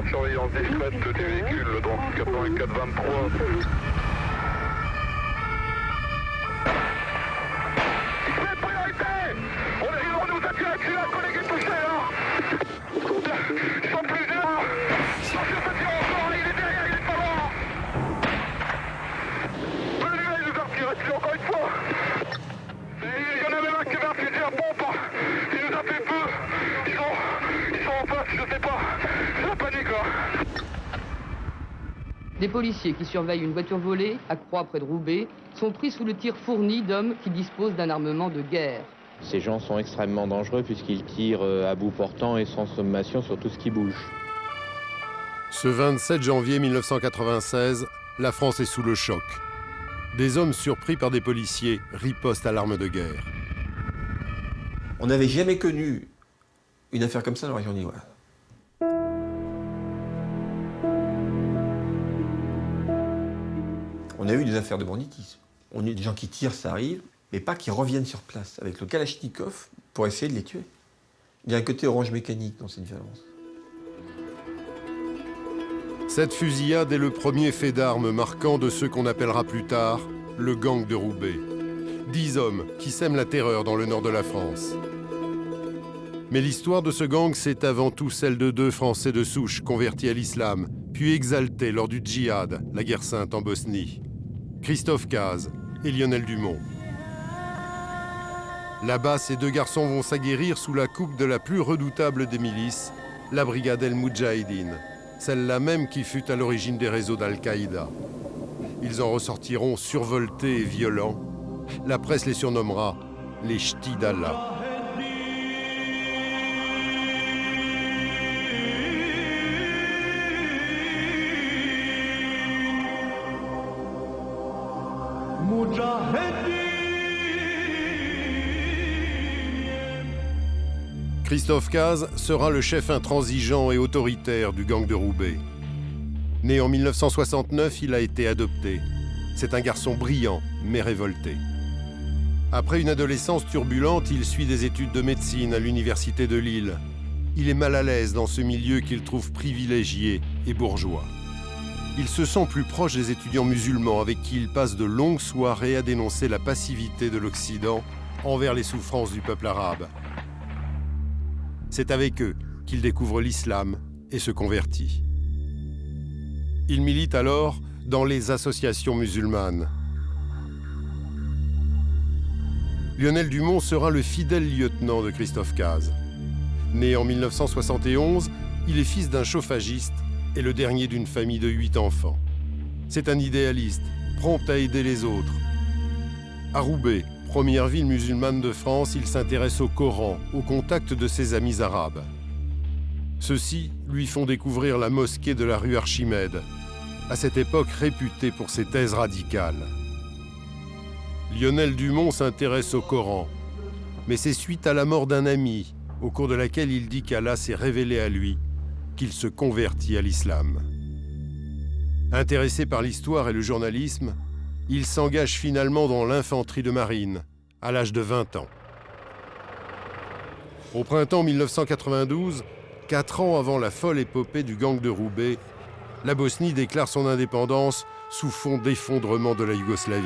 en surveillance discrète des véhicules, donc 84-23. On nous a tiré, un collègue est touché là. Ils sont plusieurs. Attention, ça tire encore, il est derrière, il est pas loin. Lui-là, il nous a tiré dessus encore une fois. Il y en a même un qui avait un fusil à pompe. Il nous a fait peu. Ils sont en face, je sais pas. C'est la panique là. Des policiers qui surveillent une voiture volée, à Croix près de Roubaix, sont pris sous le tir fourni d'hommes qui disposent d'un armement de guerre. Ces gens sont extrêmement dangereux puisqu'ils tirent à bout portant et sans sommation sur tout ce qui bouge. Ce 27 janvier 1996, la France est sous le choc. Des hommes surpris par des policiers ripostent à l'arme de guerre. On n'avait jamais connu une affaire comme ça dans la région lilloise. On a eu des affaires de banditisme. On a eu des gens qui tirent, ça arrive, mais pas qui reviennent sur place avec le Kalachnikov pour essayer de les tuer. Il y a un côté orange mécanique dans cette violence. Cette fusillade est le premier fait d'armes marquant de ce qu'on appellera plus tard le gang de Roubaix. 10 hommes qui sèment la terreur dans le nord de la France. Mais l'histoire de ce gang, c'est avant tout celle de 2 Français de souche convertis à l'islam, puis exaltés lors du djihad, la guerre sainte en Bosnie. Christophe Cazes et Lionel Dumont. Là-bas, ces 2 garçons vont s'aguerrir sous la coupe de la plus redoutable des milices, la brigade El Moudjahidine, celle-là même qui fut à l'origine des réseaux d'Al-Qaïda. Ils en ressortiront survoltés et violents. La presse les surnommera les Ch'tis d'Allah. Christophe Cazes sera le chef intransigeant et autoritaire du gang de Roubaix. Né en 1969, il a été adopté. C'est un garçon brillant, mais révolté. Après une adolescence turbulente, il suit des études de médecine à l'université de Lille. Il est mal à l'aise dans ce milieu qu'il trouve privilégié et bourgeois. Il se sent plus proche des étudiants musulmans avec qui il passe de longues soirées à dénoncer la passivité de l'Occident envers les souffrances du peuple arabe. C'est avec eux qu'il découvre l'islam et se convertit. Il milite alors dans les associations musulmanes. Lionel Dumont sera le fidèle lieutenant de Christophe Cazes. Né en 1971, il est fils d'un chauffagiste et le dernier d'une famille de 8 enfants. C'est un idéaliste, prompt à aider les autres. À Roubaix, première ville musulmane de France, il s'intéresse au Coran, au contact de ses amis arabes. Ceux-ci lui font découvrir la mosquée de la rue Archimède, à cette époque réputée pour ses thèses radicales. Lionel Dumont s'intéresse au Coran, mais c'est suite à la mort d'un ami, au cours de laquelle il dit qu'Allah s'est révélé à lui, qu'il se convertit à l'islam. Intéressé par l'histoire et le journalisme, il s'engage finalement dans l'infanterie de marine, à l'âge de 20 ans. Au printemps 1992, 4 ans avant la folle épopée du gang de Roubaix, la Bosnie déclare son indépendance sous fond d'effondrement de la Yougoslavie.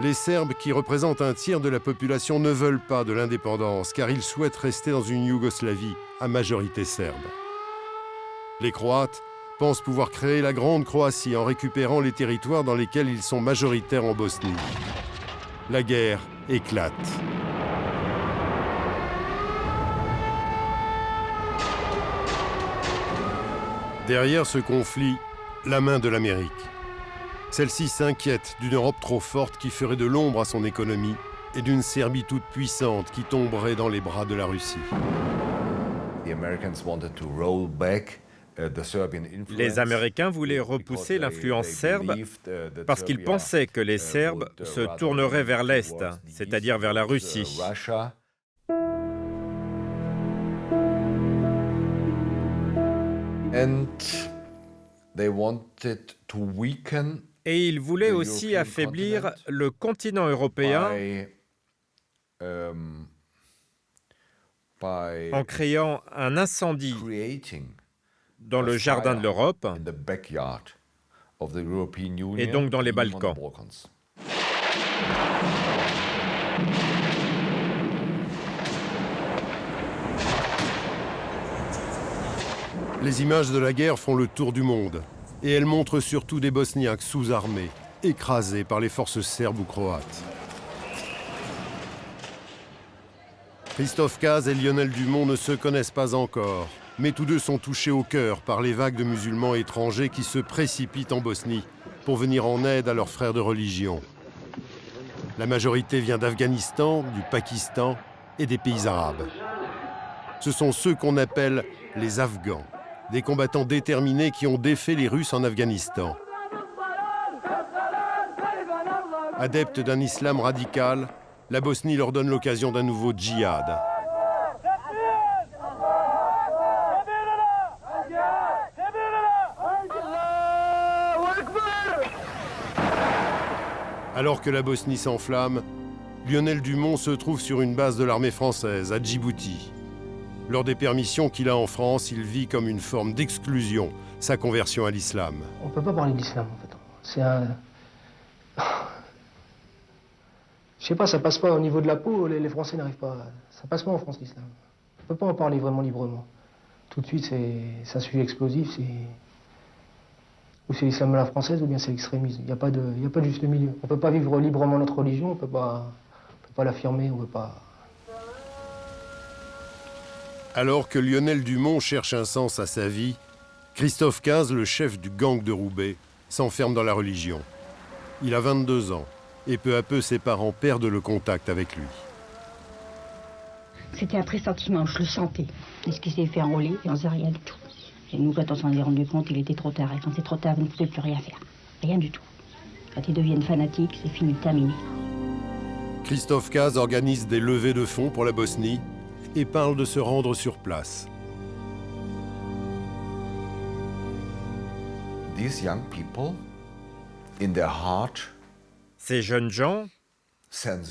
Les Serbes, qui représentent un tiers de la population, ne veulent pas de l'indépendance, car ils souhaitent rester dans une Yougoslavie à majorité serbe. Les Croates pensent pouvoir créer la Grande Croatie en récupérant les territoires dans lesquels ils sont majoritaires en Bosnie. La guerre éclate. Derrière ce conflit, la main de l'Amérique. Celle-ci s'inquiète d'une Europe trop forte qui ferait de l'ombre à son économie et d'une Serbie toute puissante qui tomberait dans les bras de la Russie. Les Américains voulaient repousser l'influence serbe parce qu'ils pensaient que les Serbes se tourneraient vers l'Est, c'est-à-dire vers la Russie. Et ils voulaient aussi affaiblir le continent européen en créant un incendie dans le jardin de l'Europe et donc dans les Balkans. Les images de la guerre font le tour du monde et elles montrent surtout des Bosniaques sous-armés, écrasés par les forces serbes ou croates. Christophe Caz et Lionel Dumont ne se connaissent pas encore, mais tous deux sont touchés au cœur par les vagues de musulmans étrangers qui se précipitent en Bosnie pour venir en aide à leurs frères de religion. La majorité vient d'Afghanistan, du Pakistan et des pays arabes. Ce sont ceux qu'on appelle les Afghans, des combattants déterminés qui ont défait les Russes en Afghanistan. Adeptes d'un islam radical, la Bosnie leur donne l'occasion d'un nouveau djihad. Alors que la Bosnie s'enflamme, Lionel Dumont se trouve sur une base de l'armée française, à Djibouti. Lors des permissions qu'il a en France, il vit comme une forme d'exclusion, sa conversion à l'islam. On ne peut pas parler d'islam, en fait. C'est un... Je sais pas, ça passe pas au niveau de la peau, les Français n'arrivent pas... Ça passe pas en France, l'islam. On ne peut pas en parler vraiment librement. Tout de suite, c'est un sujet explosif, c'est... Ou c'est l'islam à la française, ou bien c'est l'extrémisme. Il n'y a pas de juste milieu. On ne peut pas vivre librement notre religion, on ne peut pas l'affirmer, on ne peut pas... Alors que Lionel Dumont cherche un sens à sa vie, Christophe Caz, le chef du gang de Roubaix, s'enferme dans la religion. Il a 22 ans et peu à peu ses parents perdent le contact avec lui. C'était un pressentiment, je le sentais. Est-ce qu'il s'est fait enrôler et on ne sait rien du tout. Et nous, quand on s'en est rendu compte, il était trop tard. Et quand c'est trop tard, vous ne pouvez plus rien faire. Rien du tout. Quand ils deviennent fanatiques, c'est fini, terminé. Christophe Caz organise des levées de fonds pour la Bosnie et parle de se rendre sur place. Ces jeunes gens,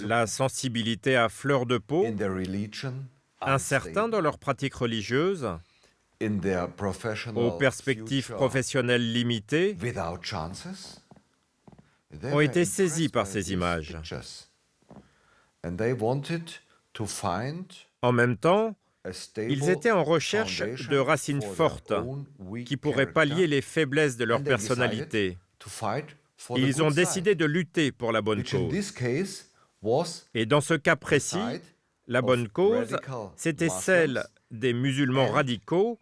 la sensibilité à fleur de peau, incertains dans leurs pratiques religieuses, aux perspectives professionnelles limitées, ont été saisis par ces images. En même temps, ils étaient en recherche de racines fortes qui pourraient pallier les faiblesses de leur personnalité. Ils ont décidé de lutter pour la bonne cause. Et dans ce cas précis, la bonne cause, c'était celle des musulmans radicaux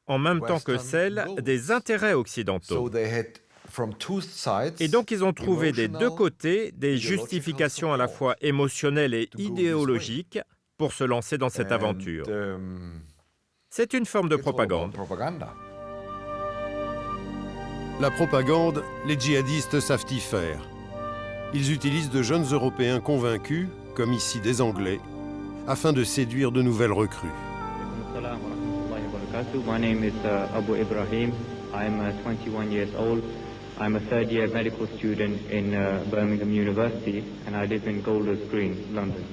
en même temps que celle des intérêts occidentaux. Et donc ils ont trouvé des deux côtés des justifications à la fois émotionnelles et idéologiques pour se lancer dans cette aventure. C'est une forme de propagande. La propagande, les djihadistes savent y faire. Ils utilisent de jeunes Européens convaincus, comme ici des Anglais, afin de séduire de nouvelles recrues. My name is Abu Ibrahim. I'm 21 years old. I'm a third-year medical student in Birmingham University, and I live in Golders Green, London.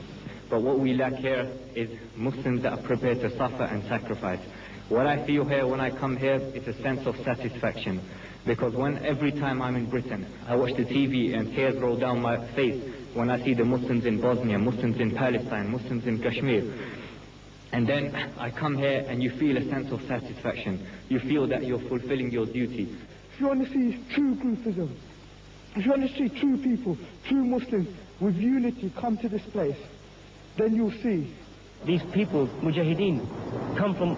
But what we lack here is Muslims that are prepared to suffer and sacrifice. What I feel here when I come here is a sense of satisfaction. Because every time I'm in Britain, I watch the TV and tears roll down my face when I see the Muslims in Bosnia, Muslims in Palestine, Muslims in Kashmir. And then I come here and you feel a sense of satisfaction. You feel that you're fulfilling your duty. If you want to see true Sufism, if you want to see true people, true Muslims with unity come to this place, then you'll see. These people, Mujahideen, come from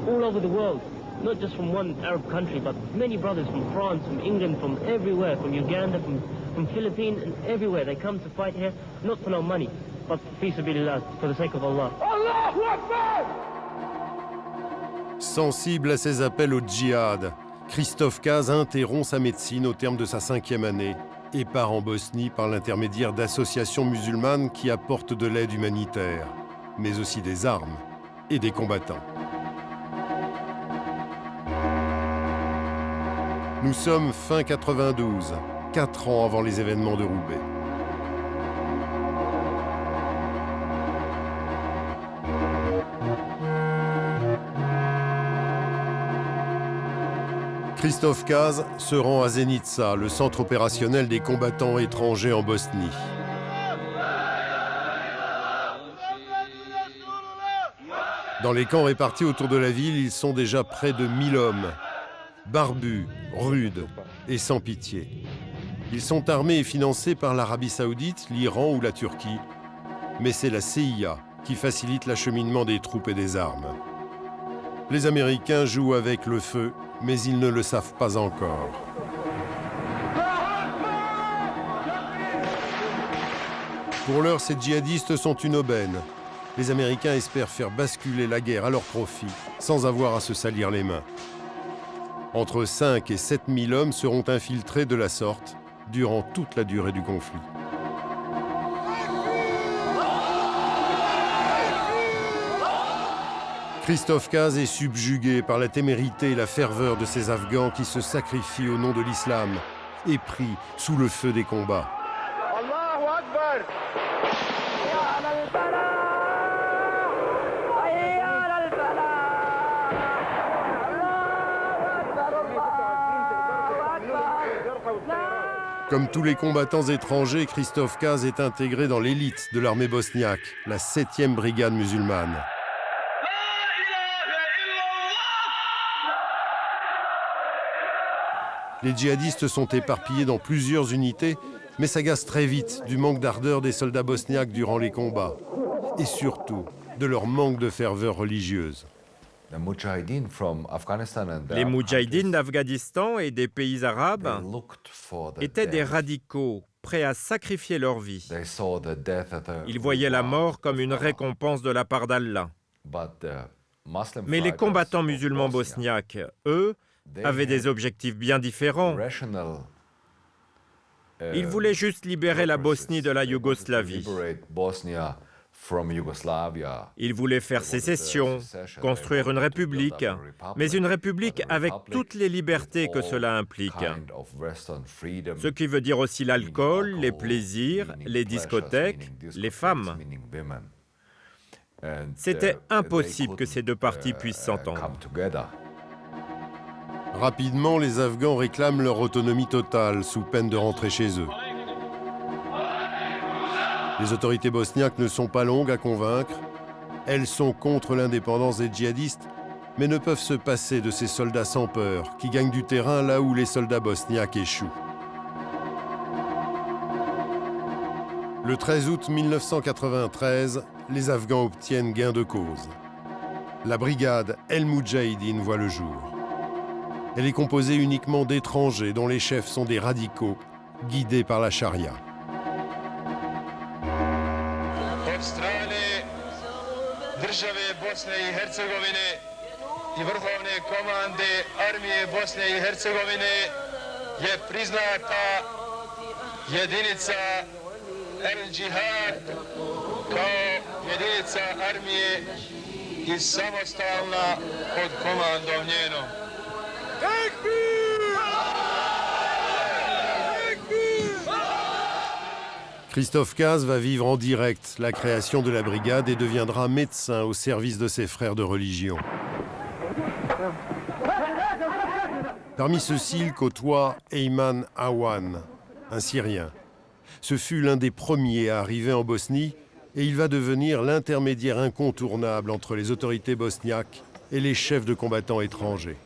all over the world, not just from one Arab country, but many brothers from France, from England, from everywhere, from Uganda, from Philippines, and everywhere. They come to fight here, not for no money, but for the sake of Allah. Allahu Akbar! Sensible à ces appels au djihad, Christophe Caz interrompt sa médecine au terme de sa 5e année et part en Bosnie par l'intermédiaire d'associations musulmanes qui apportent de l'aide humanitaire, mais aussi des armes et des combattants. Nous sommes fin 92, 4 ans avant les événements de Roubaix. Christophe Kaz se rend à Zenica, le centre opérationnel des combattants étrangers en Bosnie. Dans les camps répartis autour de la ville, ils sont déjà près de 1000 hommes, barbus, rudes et sans pitié. Ils sont armés et financés par l'Arabie Saoudite, l'Iran ou la Turquie, mais c'est la CIA qui facilite l'acheminement des troupes et des armes. Les Américains jouent avec le feu, mais ils ne le savent pas encore. Pour l'heure, ces djihadistes sont une aubaine. Les Américains espèrent faire basculer la guerre à leur profit, sans avoir à se salir les mains. Entre 5 et 7 000 hommes seront infiltrés de la sorte durant toute la durée du conflit. Christophe Kaz est subjugué par la témérité et la ferveur de ces Afghans qui se sacrifient au nom de l'islam et pris sous le feu des combats. Comme tous les combattants étrangers, Christophe Kaz est intégré dans l'élite de l'armée bosniaque, la 7e brigade musulmane. Les djihadistes sont éparpillés dans plusieurs unités, mais s'agacent très vite du manque d'ardeur des soldats bosniaques durant les combats, et surtout de leur manque de ferveur religieuse. Les moudjahidines d'Afghanistan et des pays arabes étaient des radicaux prêts à sacrifier leur vie. Ils voyaient la mort comme une récompense de la part d'Allah. Mais les combattants musulmans bosniaques, eux, avaient des objectifs bien différents. Ils voulaient juste libérer la Bosnie de la Yougoslavie. Ils voulaient faire sécession, construire une république, mais une république avec toutes les libertés que cela implique. Ce qui veut dire aussi l'alcool, les plaisirs, les discothèques, les femmes. C'était impossible que ces deux parties puissent s'entendre. Rapidement, les Afghans réclament leur autonomie totale sous peine de rentrer chez eux. Les autorités bosniaques ne sont pas longues à convaincre. Elles sont contre l'indépendance des djihadistes, mais ne peuvent se passer de ces soldats sans peur qui gagnent du terrain là où les soldats bosniaques échouent. Le 13 août 1993, les Afghans obtiennent gain de cause. La brigade El Moudjahidine voit le jour. Elle est composée uniquement d'étrangers dont les chefs sont des radicaux, guidés par la charia. Države Bosne i Hercegovine I vrhovne komande armije Bosne i Hercegovine je priznata jedinica El Džihad kao jedinica armije I samostalna pod komandom njenom. Christophe Kaz va vivre en direct la création de la brigade et deviendra médecin au service de ses frères de religion. Parmi ceux-ci, il côtoie Eyman Awan, un Syrien. Ce fut l'un des premiers à arriver en Bosnie et il va devenir l'intermédiaire incontournable entre les autorités bosniaques et les chefs de combattants étrangers.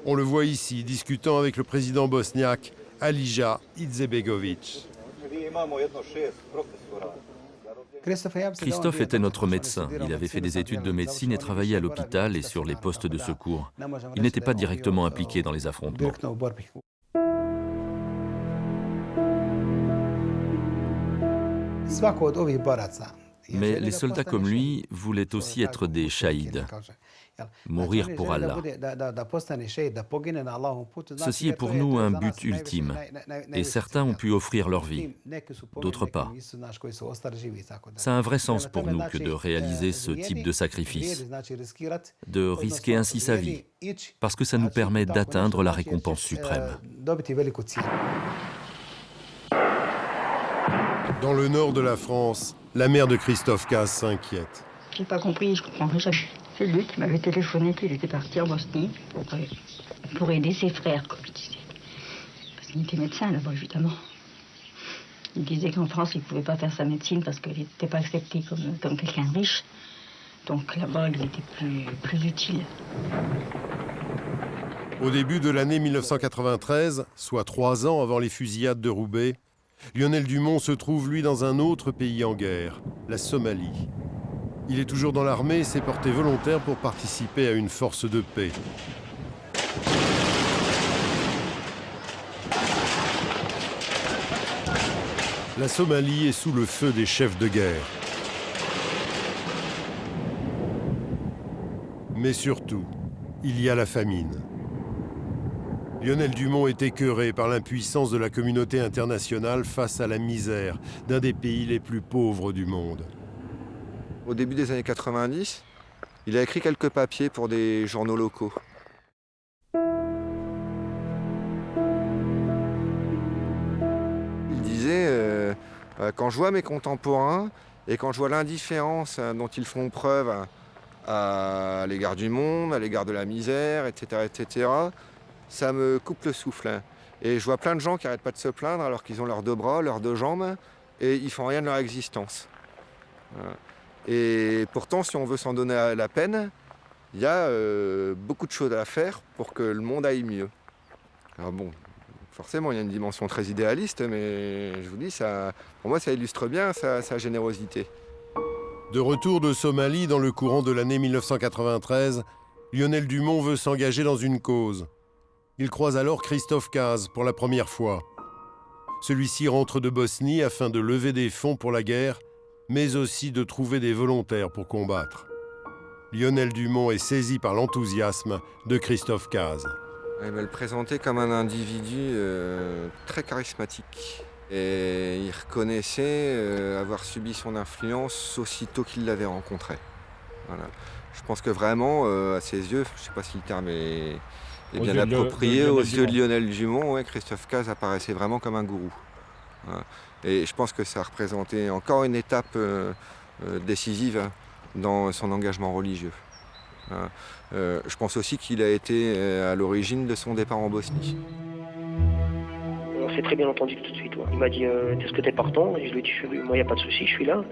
On le voit ici discutant avec le président bosniaque Alija Izetbegović. Christophe était notre médecin. Il avait fait des études de médecine et travaillait à l'hôpital et sur les postes de secours. Il n'était pas directement impliqué dans les affrontements. Mais les soldats comme lui voulaient aussi être des shahids, mourir pour Allah. Ceci est pour nous un but ultime, et certains ont pu offrir leur vie, d'autres pas. Ça a un vrai sens pour nous que de réaliser ce type de sacrifice, de risquer ainsi sa vie, parce que ça nous permet d'atteindre la récompense suprême. Dans le nord de la France, la mère de Christophe Kaz s'inquiète. J'ai pas compris, je comprendrai jamais. C'est lui qui m'avait téléphoné qu'il était parti en Bosnie pour aider ses frères, comme il disait. Parce qu'il était médecin là-bas, évidemment. Il disait qu'en France, il ne pouvait pas faire sa médecine parce qu'il n'était pas accepté comme quelqu'un de riche. Donc là-bas, il était plus utile. Au début de l'année 1993, soit 3 ans avant les fusillades de Roubaix, Lionel Dumont se trouve, lui, dans un autre pays en guerre, la Somalie. Il est toujours dans l'armée et s'est porté volontaire pour participer à une force de paix. La Somalie est sous le feu des chefs de guerre. Mais surtout, il y a la famine. Lionel Dumont est écœuré par l'impuissance de la communauté internationale face à la misère d'un des pays les plus pauvres du monde. Au début des années 90, il a écrit quelques papiers pour des journaux locaux. Il disait quand je vois mes contemporains et quand je vois l'indifférence dont ils font preuve à l'égard du monde, à l'égard de la misère, etc., ça me coupe le souffle. Et je vois plein de gens qui n'arrêtent pas de se plaindre alors qu'ils ont leurs 2 bras, leurs 2 jambes, et ils font rien de leur existence. Et pourtant, si on veut s'en donner la peine, il y a beaucoup de choses à faire pour que le monde aille mieux. Alors bon, forcément, il y a une dimension très idéaliste, mais je vous dis, pour moi, ça illustre bien sa générosité. De retour de Somalie dans le courant de l'année 1993, Lionel Dumont veut s'engager dans une cause. Il croise alors Christophe Caz pour la première fois. Celui-ci rentre de Bosnie afin de lever des fonds pour la guerre, mais aussi de trouver des volontaires pour combattre. Lionel Dumont est saisi par l'enthousiasme de Christophe Caz. Il me le présentait comme un individu très charismatique. Et il reconnaissait avoir subi son influence aussitôt qu'il l'avait rencontré. Voilà. Je pense que vraiment, à ses yeux, je ne sais pas si le terme est bien approprié, aux yeux de Lionel Dumont, ouais, Christophe Caz apparaissait vraiment comme un gourou. Voilà. Et je pense que ça représentait encore une étape décisive dans son engagement religieux. Voilà. Je pense aussi qu'il a été à l'origine de son départ en Bosnie. On s'est très bien entendu tout de suite. Ouais. Il m'a dit est-ce que t'es partant? Et je lui ai dit moi, il n'y a pas de souci, je suis là.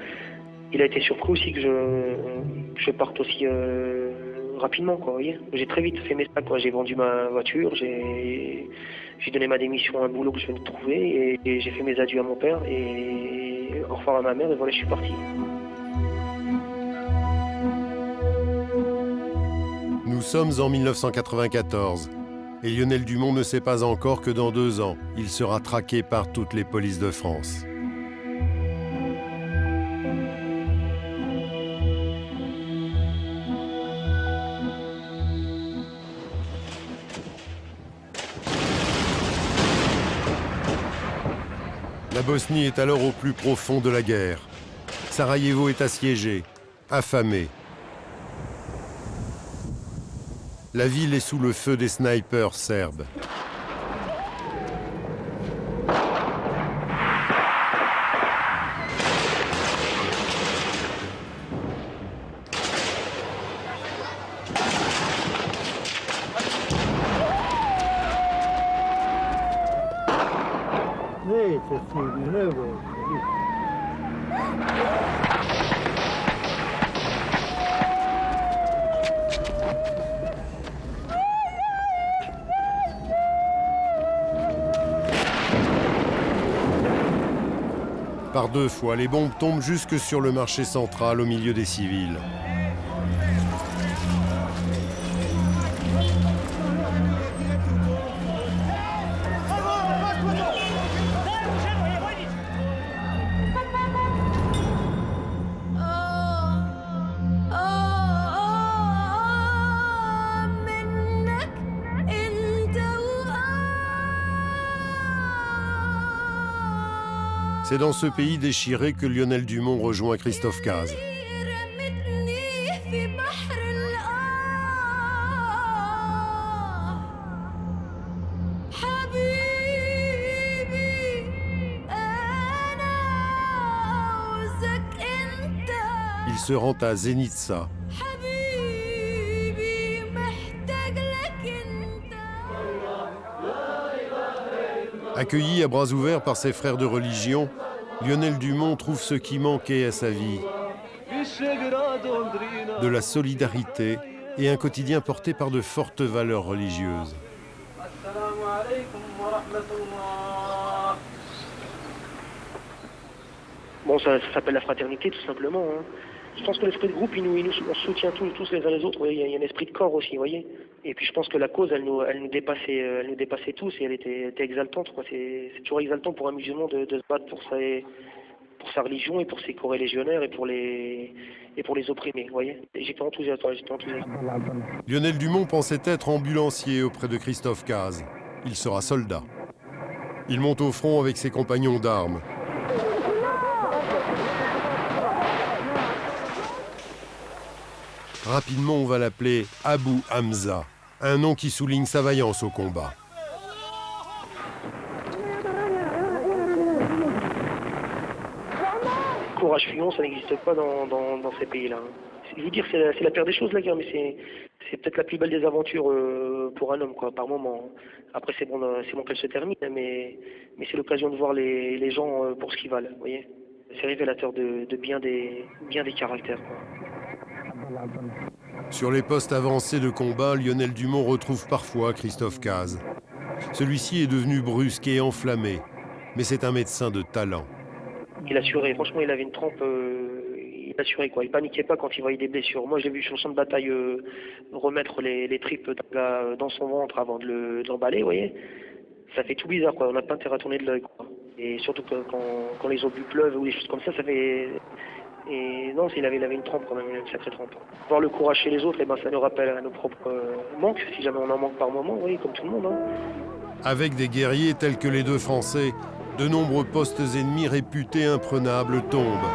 Il a été surpris aussi que je parte aussi rapidement, quoi, vous voyez. J'ai très vite fait mes sacs, quoi. J'ai vendu ma voiture, j'ai donné ma démission à un boulot que je venais de trouver et j'ai fait mes adieux à mon père et au revoir à ma mère et voilà, je suis parti. Nous sommes en 1994 et Lionel Dumont ne sait pas encore que dans 2 ans, il sera traqué par toutes les polices de France. La Bosnie est alors au plus profond de la guerre. Sarajevo est assiégée, affamée. La ville est sous le feu des snipers serbes. Par 2 fois, les bombes tombent jusque sur le marché central au milieu des civils. C'est dans ce pays déchiré que Lionel Dumont rejoint Christophe Caz. Il se rend à Zenitsa. Accueilli à bras ouverts par ses frères de religion, Lionel Dumont trouve ce qui manquait à sa vie. De la solidarité et un quotidien porté par de fortes valeurs religieuses. Bon, ça s'appelle la fraternité, tout simplement. Hein. Je pense que l'esprit de groupe, on se soutient tous les uns les autres. Il y a un esprit de corps aussi, vous voyez. Et puis je pense que la cause, elle nous dépassait tous et elle était exaltante. C'est toujours exaltant pour un musulman de se battre pour sa religion et pour ses corélégionnaires et pour les opprimés, vous voyez. J'étais enthousiaste. Lionel Dumont pensait être ambulancier auprès de Christophe Cazes. Il sera soldat. Il monte au front avec ses compagnons d'armes. Rapidement, on va l'appeler Abou Hamza, un nom qui souligne sa vaillance au combat. Courage fuyant, ça n'existe pas dans ces pays-là. Je veux dire, c'est la pire des choses, la guerre, mais c'est peut-être la plus belle des aventures pour un homme, quoi, par moment. Après, c'est bon qu'elle se termine, mais c'est l'occasion de voir les gens pour ce qu'ils valent, vous voyez. C'est révélateur de bien des caractères, quoi. Sur les postes avancés de combat, Lionel Dumont retrouve parfois Christophe Cazes. Celui-ci est devenu brusque et enflammé, mais c'est un médecin de talent. Il assurait, franchement, il avait une trempe, il assurait, quoi. Il paniquait pas quand il voyait des blessures. Moi, j'ai vu sur le champ de bataille remettre les tripes dans son ventre avant de l'emballer, vous voyez. Ça fait tout bizarre, quoi. On n'a pas intérêt à tourner de l'œil, quoi. Et surtout quand les obus pleuvent ou des choses comme ça fait... Et non, il avait une trempe quand même, une sacrée trempe. Voir le courage chez les autres, ça nous rappelle à nos propres manques, si jamais on en manque par moment, oui, comme tout le monde. Hein. Avec des guerriers tels que les deux Français, de nombreux postes ennemis réputés imprenables tombent.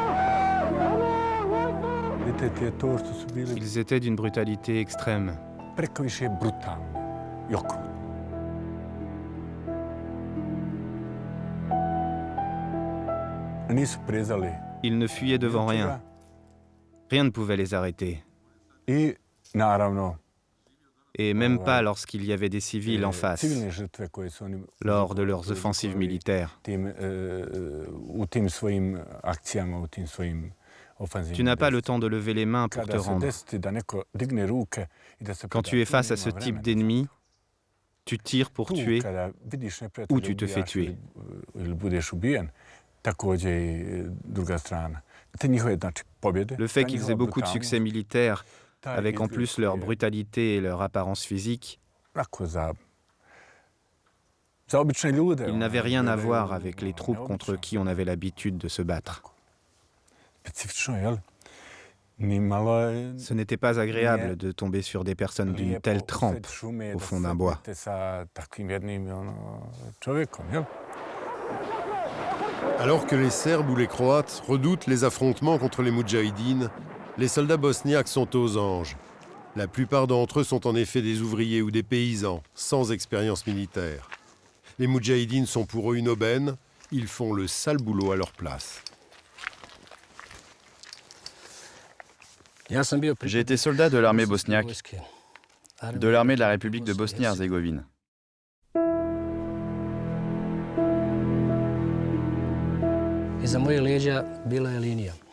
Ils étaient d'une brutalité extrême. Ils ne fuyaient devant rien. Rien ne pouvait les arrêter. Et même pas lorsqu'il y avait des civils en face, lors de leurs offensives militaires. Tu n'as pas le temps de lever les mains pour te rendre. Quand tu es face à ce type d'ennemi, tu tires pour tuer ou tu te fais tuer. Le fait qu'ils aient beaucoup de succès militaires, avec en plus leur brutalité et leur apparence physique, ils n'avaient rien à voir avec les troupes contre qui on avait l'habitude de se battre. Ce n'était pas agréable de tomber sur des personnes d'une telle trempe au fond d'un bois. Alors que les Serbes ou les Croates redoutent les affrontements contre les Moudjahidines, les soldats bosniaques sont aux anges. La plupart d'entre eux sont en effet des ouvriers ou des paysans, sans expérience militaire. Les Moudjahidines sont pour eux une aubaine, ils font le sale boulot à leur place. J'ai été soldat de l'armée bosniaque, de l'armée de la République de Bosnie-Herzégovine.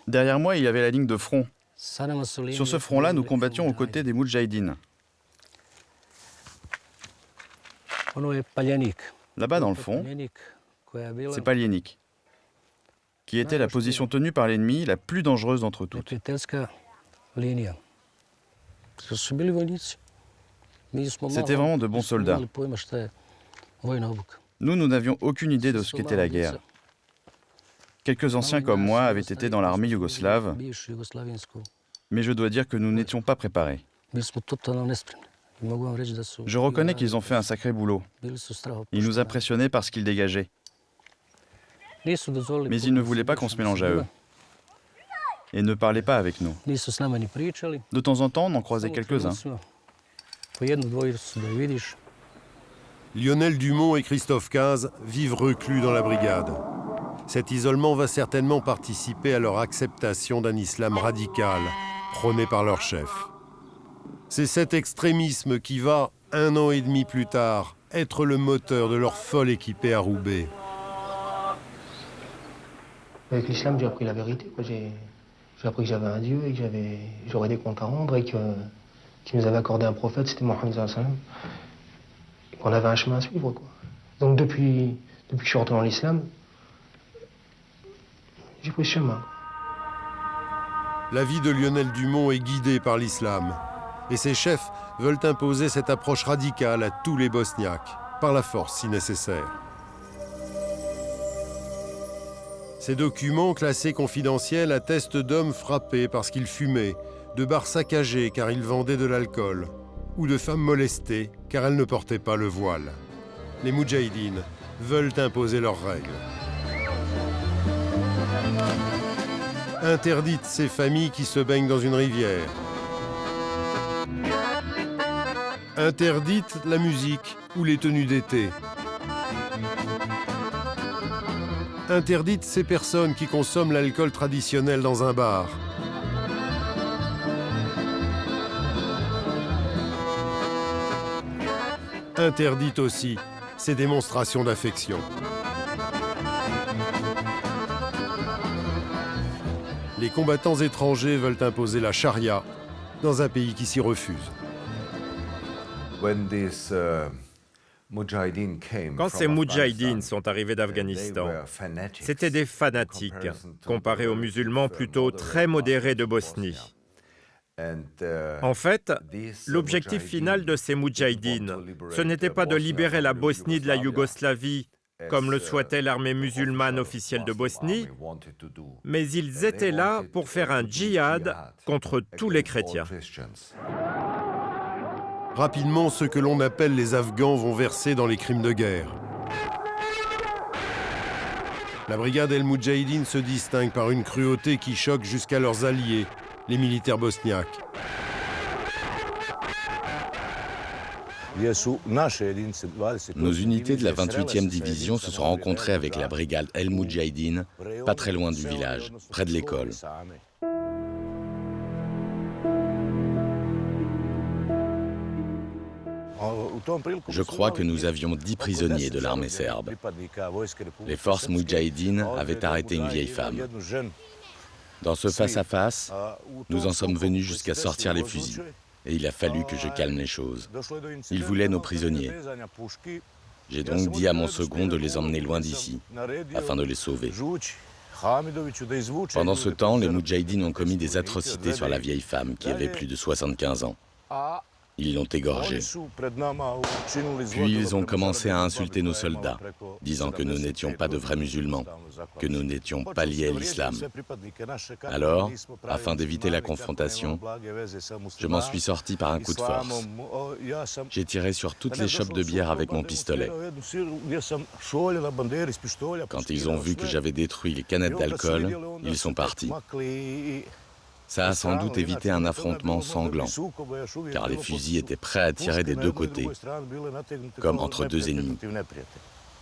Derrière moi, il y avait la ligne de front. Sur ce front-là, nous combattions aux côtés des Moudjahidines. Là-bas, dans le fond, c'est Paljenik, qui était la position tenue par l'ennemi la plus dangereuse d'entre toutes. C'était vraiment de bons soldats. Nous n'avions aucune idée de ce qu'était la guerre. Quelques anciens comme moi avaient été dans l'armée yougoslave, mais je dois dire que nous n'étions pas préparés. Je reconnais qu'ils ont fait un sacré boulot. Ils nous impressionnaient par ce qu'ils dégageaient. Mais ils ne voulaient pas qu'on se mélange à eux. Et ne parlaient pas avec nous. De temps en temps, on en croisait quelques-uns. Lionel Dumont et Christophe Cazes vivent reclus dans la brigade. Cet isolement va certainement participer à leur acceptation d'un islam radical, prôné par leur chef. C'est cet extrémisme qui va, 1 an et demi plus tard, être le moteur de leur folle équipée à Roubaix. Avec l'islam, j'ai appris la vérité. J'ai appris que j'avais un Dieu et que j'aurais des comptes à rendre et qu'il nous avait accordé un prophète, c'était Mohammed sallallahu alayhi wa sallam, et qu'on avait un chemin à suivre, quoi. Donc depuis que je suis rentré dans l'islam, j'ai pris ce chemin. La vie de Lionel Dumont est guidée par l'islam. Et ses chefs veulent imposer cette approche radicale à tous les Bosniaques, par la force si nécessaire. Ces documents classés confidentiels attestent d'hommes frappés parce qu'ils fumaient, de bars saccagés car ils vendaient de l'alcool, ou de femmes molestées car elles ne portaient pas le voile. Les Moudjahidines veulent imposer leurs règles. Interdites ces familles qui se baignent dans une rivière. Interdite la musique ou les tenues d'été. Interdite ces personnes qui consomment l'alcool traditionnel dans un bar. Interdite aussi ces démonstrations d'affection. Les combattants étrangers veulent imposer la charia dans un pays qui s'y refuse. Quand ces Moudjahidines sont arrivés d'Afghanistan, c'étaient des fanatiques, comparés aux musulmans plutôt très modérés de Bosnie. En fait, l'objectif final de ces Moudjahidines, ce n'était pas de libérer la Bosnie de la Yougoslavie, comme le souhaitait l'armée musulmane officielle de Bosnie, mais ils étaient là pour faire un djihad contre tous les chrétiens. Rapidement, ceux que l'on appelle les Afghans vont verser dans les crimes de guerre. La brigade El Moudjahidine se distingue par une cruauté qui choque jusqu'à leurs alliés, les militaires bosniaques. Nos unités de la 28e division se sont rencontrées avec la brigade El Moudjahidine, pas très loin du village, près de l'école. Je crois que nous avions 10 prisonniers de l'armée serbe. Les forces Moudjahidines avaient arrêté une vieille femme. Dans ce face-à-face, nous en sommes venus jusqu'à sortir les fusils. Et il a fallu que je calme les choses. Ils voulaient nos prisonniers. J'ai donc dit à mon second de les emmener loin d'ici, afin de les sauver. Pendant ce temps, les Moudjahidines ont commis des atrocités sur la vieille femme qui avait plus de 75 ans. Ils l'ont égorgée. Puis ils ont commencé à insulter nos soldats, disant que nous n'étions pas de vrais musulmans, que nous n'étions pas liés à l'islam. Alors, afin d'éviter la confrontation, je m'en suis sorti par un coup de force. J'ai tiré sur toutes les chopes de bière avec mon pistolet. Quand ils ont vu que j'avais détruit les canettes d'alcool, ils sont partis. Ça a sans doute évité un affrontement sanglant, car les fusils étaient prêts à tirer des deux côtés, comme entre deux ennemis.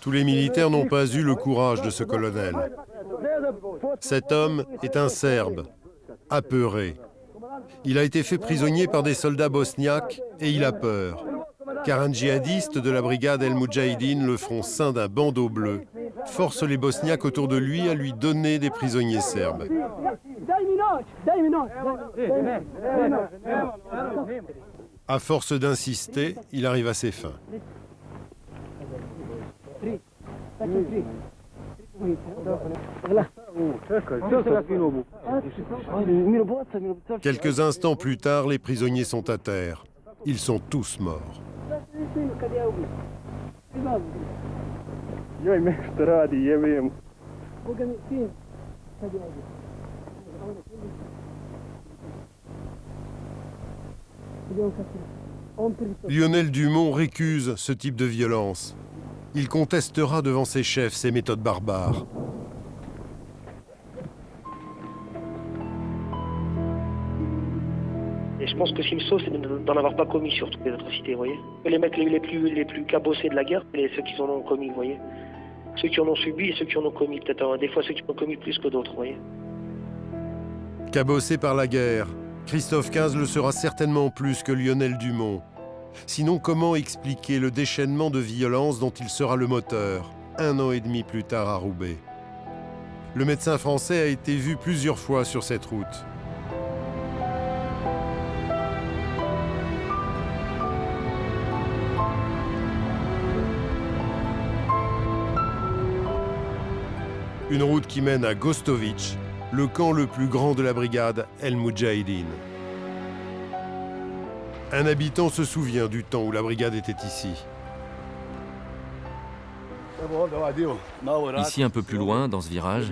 Tous les militaires n'ont pas eu le courage de ce colonel. Cet homme est un Serbe, apeuré. Il a été fait prisonnier par des soldats bosniaques et il a peur, car un djihadiste de la brigade El Moudjahidine, le front ceint d'un bandeau bleu, force les Bosniaques autour de lui à lui donner des prisonniers serbes. À force d'insister, il arrive à ses fins. Quelques instants plus tard, les prisonniers sont à terre. Ils sont tous morts. Lionel Dumont récuse ce type de violence. Il contestera devant ses chefs ces méthodes barbares. Et je pense que ce qui me sauve, c'est d'en avoir pas commis sur toutes les atrocités, vous voyez. Les mecs les plus cabossés de la guerre, c'est ceux qui en ont commis, vous voyez. Ceux qui en ont subi et ceux qui en ont commis, peut-être des fois ceux qui en ont commis plus que d'autres, vous voyez. Cabossé par la guerre, Christophe Quinze le sera certainement plus que Lionel Dumont. Sinon, comment expliquer le déchaînement de violence dont il sera le moteur, 1 an et demi plus tard à Roubaix? Le médecin français a été vu plusieurs fois sur cette route. Une route qui mène à Gostović, le camp le plus grand de la brigade El Moudjahidine. Un habitant se souvient du temps où la brigade était ici. Ici, un peu plus loin, dans ce virage,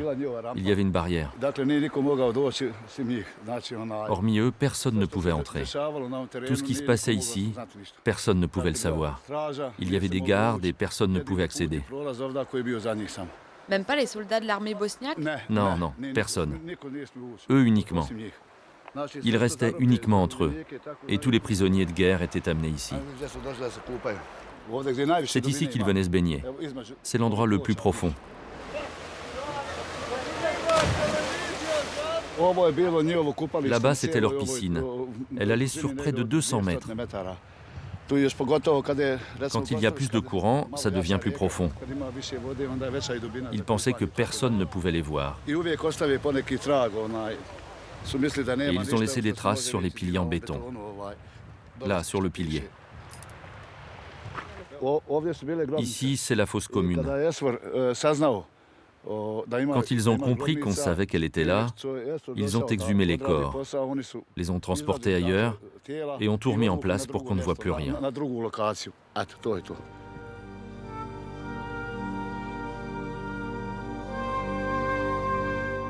il y avait une barrière. Hormis eux, personne ne pouvait entrer. Tout ce qui se passait ici, personne ne pouvait le savoir. Il y avait des gardes et personne ne pouvait accéder. Même pas les soldats de l'armée bosniaque? Non, non, personne. Eux uniquement. Ils restaient uniquement entre eux. Et tous les prisonniers de guerre étaient amenés ici. C'est ici qu'ils venaient se baigner. C'est l'endroit le plus profond. Là-bas, c'était leur piscine. Elle allait sur près de 200 mètres. Quand il y a plus de courant, ça devient plus profond. Ils pensaient que personne ne pouvait les voir. Et ils ont laissé des traces sur les piliers en béton. Là, sur le pilier. Ici, c'est la fosse commune. Quand ils ont compris qu'on savait qu'elle était là, ils ont exhumé les corps, les ont transportés ailleurs et ont tout remis en place pour qu'on ne voit plus rien.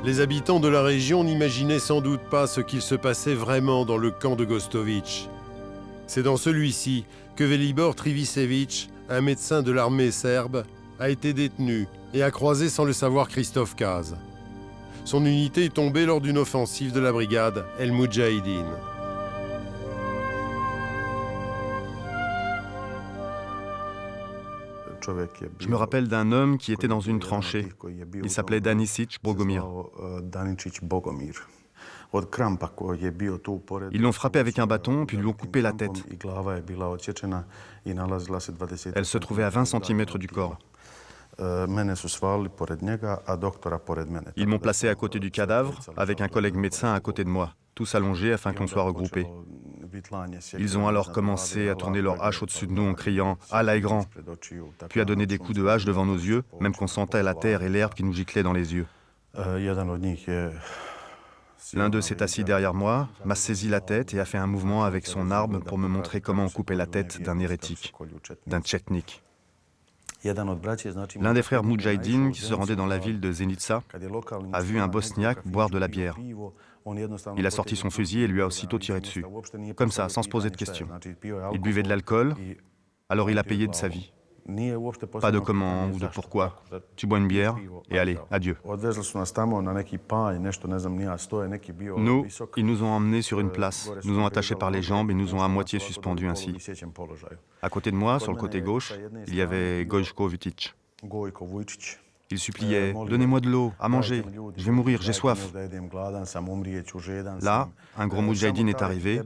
Les habitants de la région n'imaginaient sans doute pas ce qu'il se passait vraiment dans le camp de Gostović. C'est dans celui-ci que Velibor Trivicević, un médecin de l'armée serbe, a été détenu et a croisé sans le savoir Christophe Kaz. Son unité est tombée lors d'une offensive de la brigade El Moudjahidine. Je me rappelle d'un homme qui était dans une tranchée. Il s'appelait Danisić Bogomir. Ils l'ont frappé avec un bâton, puis lui ont coupé la tête. Elle se trouvait à 20 cm du corps. Ils m'ont placé à côté du cadavre, avec un collègue médecin à côté de moi, tous allongés afin qu'on soit regroupés. Ils ont alors commencé à tourner leur hache au-dessus de nous en criant « Allah est grand !» puis à donner des coups de hache devant nos yeux, même qu'on sentait la terre et l'herbe qui nous giclaient dans les yeux. L'un d'eux s'est assis derrière moi, m'a saisi la tête et a fait un mouvement avec son arme pour me montrer comment on coupait la tête d'un hérétique, d'un tchétnik. L'un des frères Moudjahidine, qui se rendait dans la ville de Zenica, a vu un Bosniaque boire de la bière. Il a sorti son fusil et lui a aussitôt tiré dessus, comme ça, sans se poser de questions. Il buvait de l'alcool, alors il a payé de sa vie. Pas de comment ou de pourquoi. Tu bois une bière et allez, adieu. Nous, ils nous ont emmenés sur une place, nous ont attachés par les jambes et nous ont à moitié suspendus ainsi. À côté de moi, sur le côté gauche, il y avait Gojko Vučić. Il suppliait « Donnez-moi de l'eau, à manger, je vais mourir, j'ai soif ». Là, un gros moudjahidine est arrivé.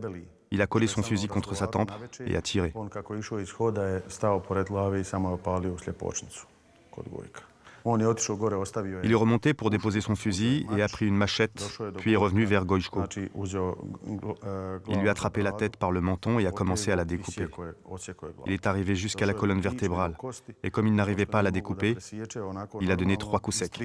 Il a collé son fusil contre sa tempe et a tiré. Il est remonté pour déposer son fusil et a pris une machette, puis est revenu vers Gojko. Il lui a attrapé la tête par le menton et a commencé à la découper. Il est arrivé jusqu'à la colonne vertébrale, et comme il n'arrivait pas à la découper, il a donné 3 coups secs.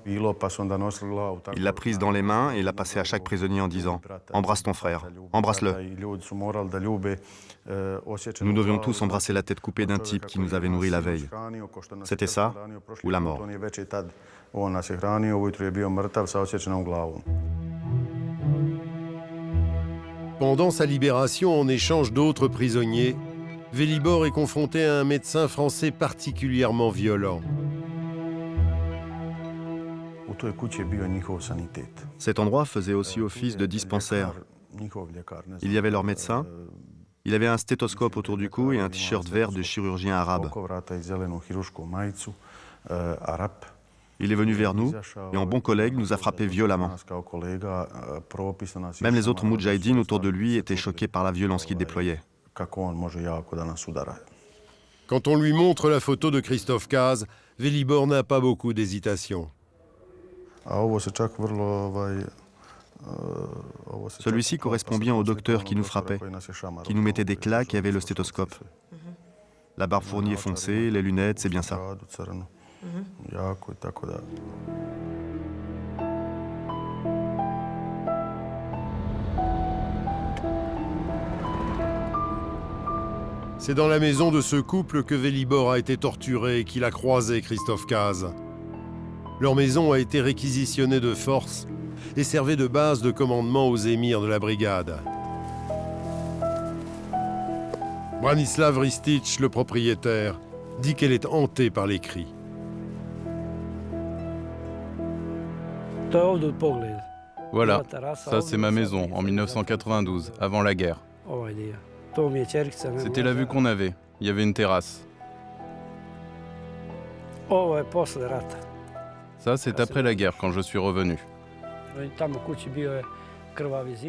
Il l'a prise dans les mains et l'a passée à chaque prisonnier en disant « Embrasse ton frère, embrasse-le ». Nous devions tous embrasser la tête coupée d'un type qui nous avait nourris la veille. C'était ça ou la mort. Pendant sa libération en échange d'autres prisonniers, Velibor est confronté à un médecin français particulièrement violent. Cet endroit faisait aussi office de dispensaire. Il y avait leur médecin. Il avait un stéthoscope autour du cou et un t-shirt vert de chirurgien arabe. Il est venu vers nous et en bon collègue nous a frappés violemment. Même les autres moudjahidines autour de lui étaient choqués par la violence qu'il déployait. Quand on lui montre la photo de Christophe Kaz, Velibor n'a pas beaucoup d'hésitation. Celui-ci correspond bien au docteur qui nous frappait, qui nous mettait des claques et avait le stéthoscope. La barbe fournie et foncée, les lunettes, c'est bien ça. C'est dans la maison de ce couple que Velibor a été torturé et qu'il a croisé Christophe Kaz. Leur maison a été réquisitionnée de force et servait de base de commandement aux émirs de la brigade. Branislav Ristic, le propriétaire, dit qu'elle est hantée par les cris. Voilà, ça c'est ma maison en 1992, avant la guerre. C'était la vue qu'on avait, il y avait une terrasse. Ça c'est après la guerre quand je suis revenu.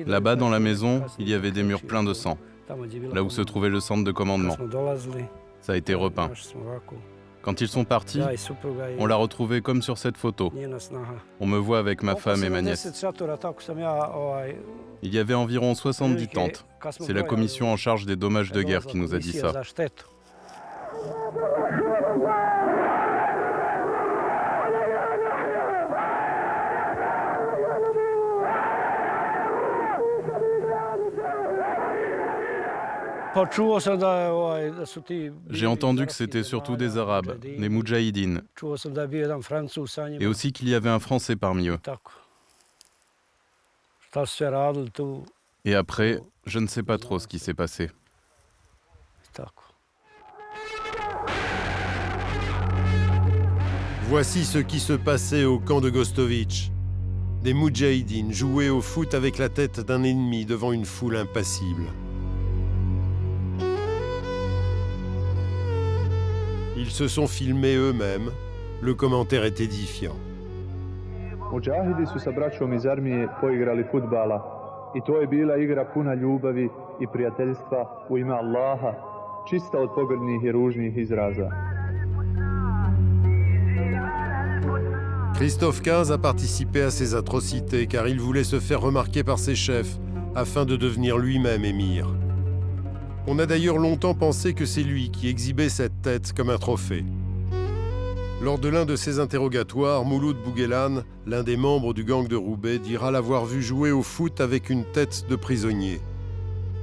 Là-bas dans la maison, il y avait des murs pleins de sang, là où se trouvait le centre de commandement. Ça a été repeint. Quand ils sont partis, on l'a retrouvé comme sur cette photo. On me voit avec ma femme et ma nièce. Il y avait environ 70 tentes. C'est la commission en charge des dommages de guerre qui nous a dit ça. J'ai entendu que c'était surtout des Arabes, des Moudjahidines, et aussi qu'il y avait un Français parmi eux. Et après, je ne sais pas trop ce qui s'est passé. Voici ce qui se passait au camp de Gostovitch. Des Moudjahidines jouaient au foot avec la tête d'un ennemi devant une foule impassible. Ils se sont filmés eux-mêmes. Le commentaire est édifiant. Mudžahidi su sa braćom iz armije poigrali fudbala i to je bila igra puna ljubavi i prijateljstva u ime Allaha, čista od pogrdnih i ružnih izraza. Christophe Kaz a participé à ces atrocités car il voulait se faire remarquer par ses chefs afin de devenir lui-même émir. On a d'ailleurs longtemps pensé que c'est lui qui exhibait cette tête comme un trophée. Lors de l'un de ses interrogatoires, Mouloud Bouguelane, l'un des membres du gang de Roubaix, dira l'avoir vu jouer au foot avec une tête de prisonnier.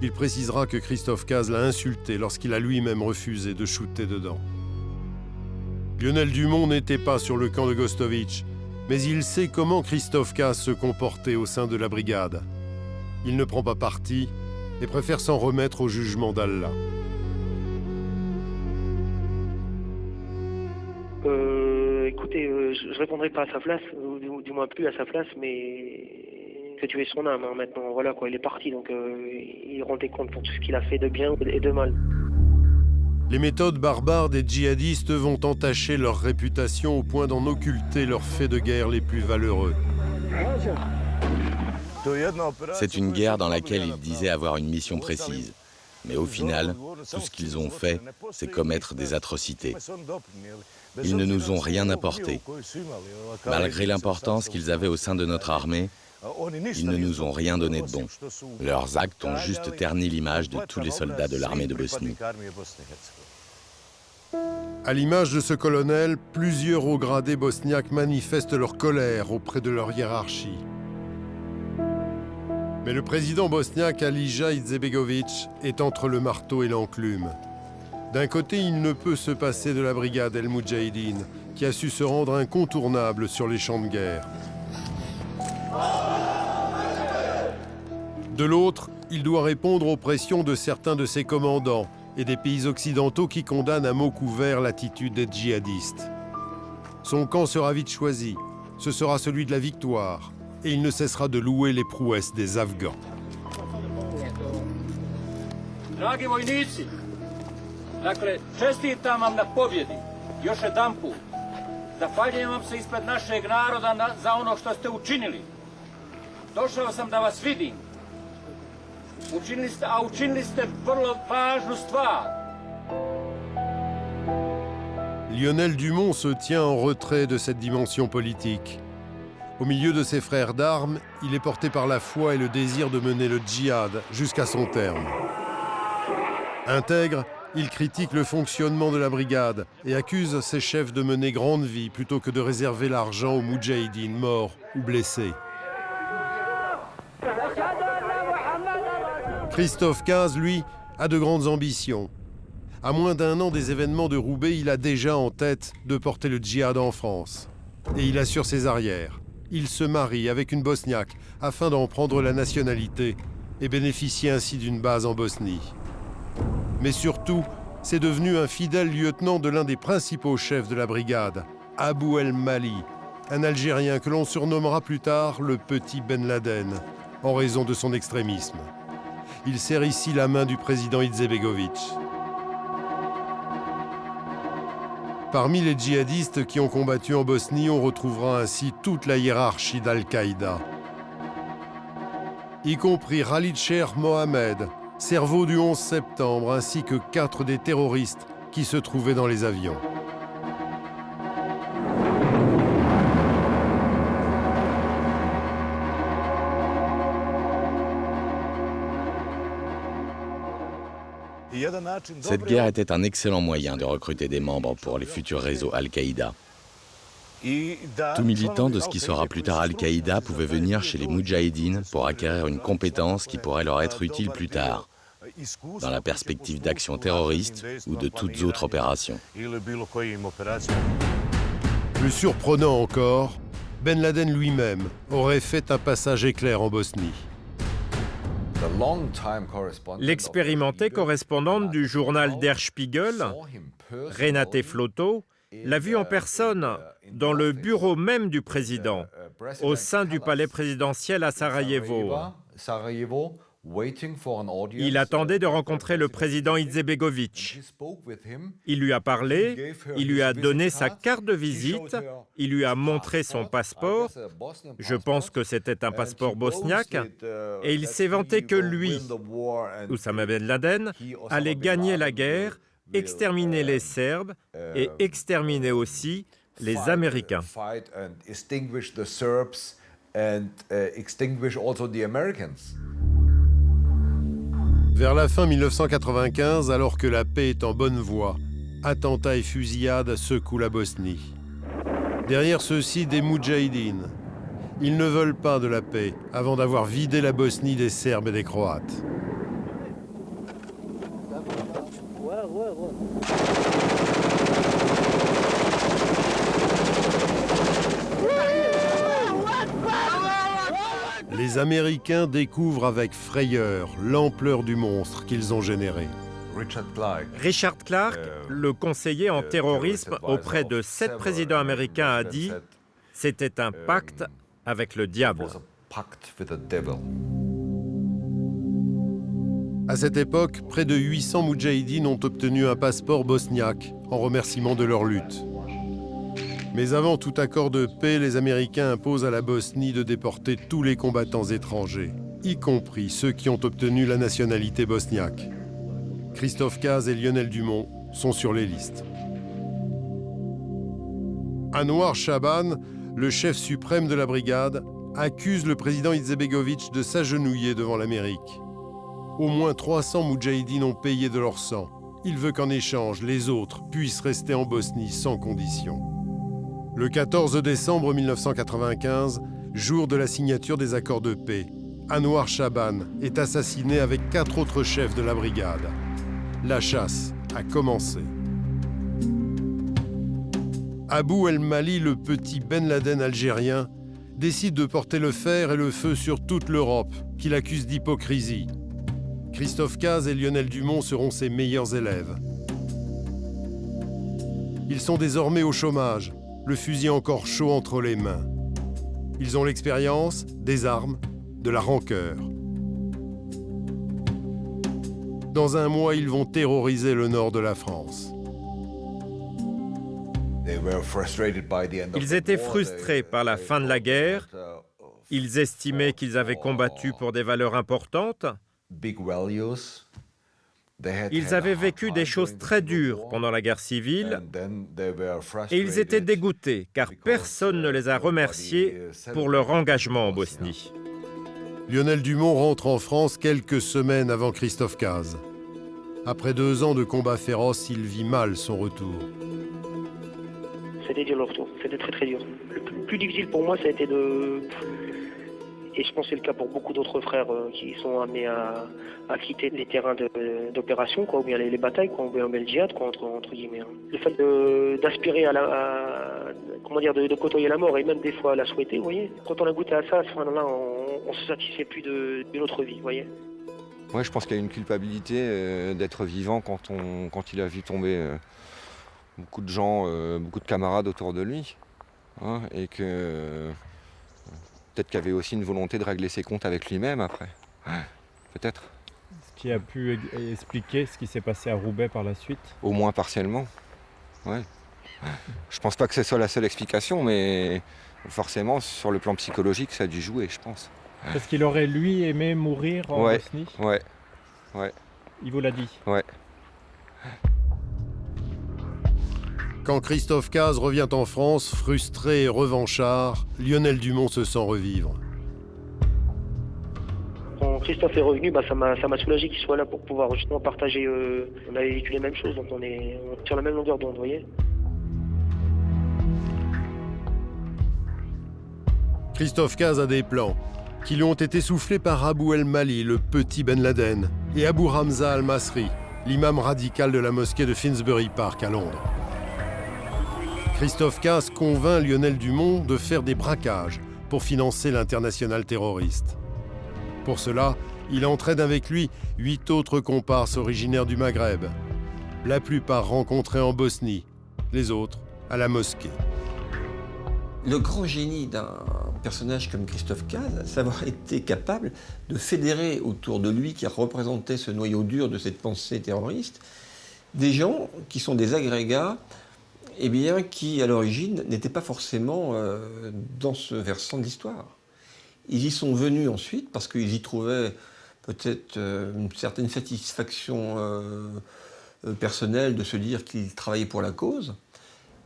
Il précisera que Christophe Kaz l'a insulté lorsqu'il a lui-même refusé de shooter dedans. Lionel Dumont n'était pas sur le camp de Gostovitch, mais il sait comment Christophe Kaz se comportait au sein de la brigade. Il ne prend pas parti et préfère s'en remettre au jugement d'Allah. Écoutez, je répondrai pas à sa place, ou du moins plus à sa place, mais que tuer son âme maintenant. Voilà quoi, il est parti, donc il rendait compte pour tout ce qu'il a fait de bien et de mal. Les méthodes barbares des djihadistes vont entacher leur réputation au point d'en occulter leurs faits de guerre les plus valeureux. C'est une guerre dans laquelle ils disaient avoir une mission précise. Mais au final, tout ce qu'ils ont fait, c'est commettre des atrocités. Ils ne nous ont rien apporté. Malgré l'importance qu'ils avaient au sein de notre armée, ils ne nous ont rien donné de bon. Leurs actes ont juste terni l'image de tous les soldats de l'armée de Bosnie. À l'image de ce colonel, plusieurs hauts gradés bosniaques manifestent leur colère auprès de leur hiérarchie. Mais le président bosniaque Alija Izetbegović est entre le marteau et l'enclume. D'un côté, il ne peut se passer de la brigade El Moudjahidine, qui a su se rendre incontournable sur les champs de guerre. De l'autre, il doit répondre aux pressions de certains de ses commandants et des pays occidentaux qui condamnent à mots couverts l'attitude des djihadistes. Son camp sera vite choisi. Ce sera celui de la victoire. Et il ne cessera de louer les prouesses des Afghans. Dragi vojnici, dakle, čestitam vam na pobjedi. Još jedanput, zahvaljujem vam se ispred našeg naroda za ono što ste učinili. Došao sam da vas vidim. Učinili ste vrlo važnu stvar. Lionel Dumont se tient en retrait de cette dimension politique. Au milieu de ses frères d'armes, il est porté par la foi et le désir de mener le djihad jusqu'à son terme. Intègre, il critique le fonctionnement de la brigade et accuse ses chefs de mener grande vie plutôt que de réserver l'argent aux moudjahidines morts ou blessés. Christophe Caz, lui, a de grandes ambitions. À moins d'un an des événements de Roubaix, il a déjà en tête de porter le djihad en France. Et il assure ses arrières. Il se marie avec une Bosniaque afin d'en prendre la nationalité et bénéficier ainsi d'une base en Bosnie. Mais surtout, c'est devenu un fidèle lieutenant de l'un des principaux chefs de la brigade, Abou El Mali, un Algérien que l'on surnommera plus tard le petit Ben Laden, en raison de son extrémisme. Il serre ici la main du président Izetbegović. Parmi les djihadistes qui ont combattu en Bosnie, on retrouvera ainsi toute la hiérarchie d'Al-Qaïda, y compris Khalid Sheikh Mohammed, cerveau du 11 septembre, ainsi que 4 des terroristes qui se trouvaient dans les avions. Cette guerre était un excellent moyen de recruter des membres pour les futurs réseaux Al-Qaïda. Tout militant de ce qui sera plus tard Al-Qaïda pouvait venir chez les Moudjahidines pour acquérir une compétence qui pourrait leur être utile plus tard, dans la perspective d'actions terroristes ou de toutes autres opérations. Plus surprenant encore, Ben Laden lui-même aurait fait un passage éclair en Bosnie. L'expérimentée correspondante du journal Der Spiegel, Renate Flotto, l'a vu en personne dans le bureau même du président, au sein du palais présidentiel à Sarajevo. Il attendait de rencontrer le président Izetbegović. Il lui a parlé, il lui a donné sa carte de visite, il lui a montré son passeport. Je pense que c'était un passeport bosniaque. Et il s'est vanté que lui, Oussama Ben Laden, allait gagner la guerre, exterminer les Serbes et exterminer aussi les Américains. Vers la fin 1995, alors que la paix est en bonne voie, attentats et fusillades secouent la Bosnie. Derrière ceux-ci, des moudjahidines. Ils ne veulent pas de la paix avant d'avoir vidé la Bosnie des Serbes et des Croates. Les Américains découvrent avec frayeur l'ampleur du monstre qu'ils ont généré. Richard Clark, le conseiller en terrorisme auprès de 7 présidents américains, a dit « C'était un pacte avec le diable ». À cette époque, près de 800 moudjahidines ont obtenu un passeport bosniaque en remerciement de leur lutte. Mais avant tout accord de paix, les Américains imposent à la Bosnie de déporter tous les combattants étrangers, y compris ceux qui ont obtenu la nationalité bosniaque. Christophe Caz et Lionel Dumont sont sur les listes. Anwar Shaban, le chef suprême de la brigade, accuse le président Izetbegović de s'agenouiller devant l'Amérique. Au moins 300 moudjahidines ont payé de leur sang. Il veut qu'en échange, les autres puissent rester en Bosnie sans condition. Le 14 décembre 1995, jour de la signature des accords de paix, Anwar Shaban est assassiné avec 4 autres chefs de la brigade. La chasse a commencé. Abou El Mali, le petit Ben Laden algérien, décide de porter le fer et le feu sur toute l'Europe, qu'il accuse d'hypocrisie. Christophe Caz et Lionel Dumont seront ses meilleurs élèves. Ils sont désormais au chômage, le fusil encore chaud entre les mains. Ils ont l'expérience, des armes, de la rancœur. Dans un mois, ils vont terroriser le nord de la France. Ils étaient frustrés par la fin de la guerre. Ils estimaient qu'ils avaient combattu pour des valeurs importantes, Ils avaient vécu des choses très dures pendant la guerre civile et ils étaient dégoûtés car personne ne les a remerciés pour leur engagement en Bosnie. Lionel Dumont rentre en France quelques semaines avant Christophe Cazes. Après 2 ans de combats féroces, il vit mal son retour. C'était dur le retour, c'était très très dur. Le plus difficile pour moi, ça a été de... Et je pense que c'est le cas pour beaucoup d'autres frères qui sont amenés à quitter les terrains d'opération, ou bien les batailles, ou bien le djihad, entre guillemets. Le fait d'aspirer de côtoyer la mort et même des fois la souhaiter, vous voyez. Quand on a goûté à ça, à ce moment-là, on se satisfait plus de notre vie, vous voyez. Ouais, je pense qu'il y a une culpabilité d'être vivant quand il a vu tomber beaucoup de gens, beaucoup de camarades autour de lui, hein, et que peut-être qu'il y avait aussi une volonté de régler ses comptes avec lui-même après, peut-être. Ce qui a pu expliquer ce qui s'est passé à Roubaix par la suite? Au moins partiellement, ouais. Je pense pas que ce soit la seule explication, mais forcément, sur le plan psychologique, ça a dû jouer, je pense. Parce qu'il aurait, lui, aimé mourir en Bosnie? Ouais. Il vous l'a dit? Ouais. Quand Christophe Cazes revient en France, frustré et revanchard, Lionel Dumont se sent revivre. Quand Christophe est revenu, ça m'a soulagé qu'il soit là pour pouvoir justement partager. On avait vécu les mêmes choses, donc on est sur la même longueur d'onde, vous voyez. Christophe Cazes a des plans qui lui ont été soufflés par Abou El Mali, le petit Ben Laden, et Abou Hamza Al-Masri, l'imam radical de la mosquée de Finsbury Park à Londres. Christophe Cazes convainc Lionel Dumont de faire des braquages pour financer l'internationale terroriste. Pour cela, il entraîne avec lui 8 autres comparses originaires du Maghreb, la plupart rencontrés en Bosnie, les autres à la mosquée. Le grand génie d'un personnage comme Christophe Cazes, c'est d'avoir été capable de fédérer autour de lui, qui représentait ce noyau dur de cette pensée terroriste, des gens qui sont des agrégats, qui à l'origine n'étaient pas forcément dans ce versant de l'histoire. Ils y sont venus ensuite parce qu'ils y trouvaient peut-être une certaine satisfaction personnelle de se dire qu'ils travaillaient pour la cause,